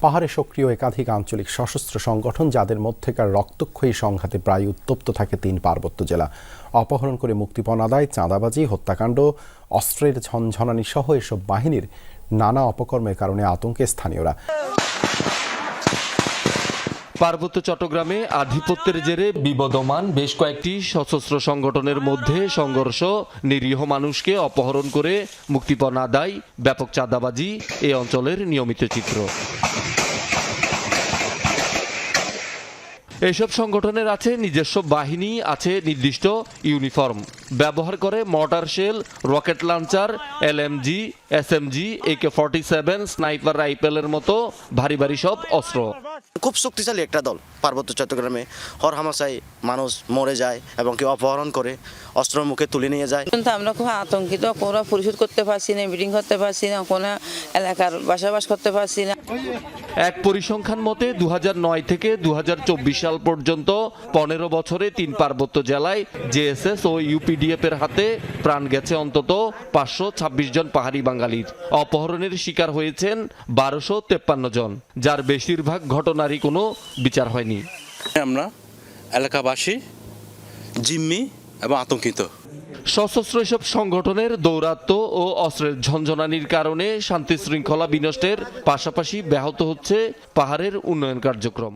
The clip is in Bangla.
পাহাড়ে সক্রিয় একাধিক আঞ্চলিক সশস্ত্র সংগঠন, যাদের মধ্যেকার রক্তক্ষয়ী সংঘাতে প্রায় উত্তপ্ত থাকে 3 পার্বত্য জেলা। অপহরণ করে মুক্তিপণ আদায়, চাঁদাবাজি, হত্যাকাণ্ড, অস্ত্রের ঝনঝনানি সহ এসব বাহিনীর নানা অপকর্মের কারণে আতঙ্কে স্থানীয়রা। পার্বত্য চট্টগ্রামে আধিপত্যের জেরে বিবদমান বেশ কয়েকটি সশস্ত্র সংগঠনের মধ্যে সংঘর্ষ, নিরীহ মানুষকে অপহরণ করে মুক্তিপণ আদায়, ব্যাপক চাঁদাবাজি এই অঞ্চলের নিয়মিত চিত্র। এসব সংগঠনের আছে নিজস্ব বাহিনী, আছে নির্দিষ্ট ইউনিফর্ম, ব্যবহার করে mortar shell, rocket launcher, LMG, SMG, AK-47, sniper রাইফেলের মতো ভারী ভারী সব অস্ত্র। খুব শক্তিশালী একটা দল। পার্বত্য চট্টগ্রামে হরহামেশাই মানুষ মরে যায় এবং কেউ অপহরণ করে অস্ত্র মুখে তুলে নিয়ে যায়। কিন্তু আমরা খুব আতঙ্কিত, কোনো পরিশোধ করতে পারছি না, মিটিং করতে পারছি না, কোনো এলাকার বাসাবাস করতে পারছি না। এক পরিসংখ্যান মতে 2009 থেকে 2024 সাল পর্যন্ত 15 বছরে 3 পার্বত্য জেলায় JSS ও UPDF এর হাতে প্রাণ গেছে অন্তত 526 জন পাহাড়ি বাঙালির। অপহরণের শিকার হয়েছেন 1253 জন, যার বেশিরভাগ ঘটনারই কোনো বিচার হয়নি। আমরা এলাকাবাসী জিম্মি এবং আতঙ্কিত। সশস্ত্র এসব সংগঠনের দৌরাত্ম্য ও অস্ত্রের ঝনঝনানির কারণে শান্তি শৃঙ্খলা বিনষ্টের পাশাপাশি ব্যাহত হচ্ছে পাহাড়ের উন্নয়ন কার্যক্রম।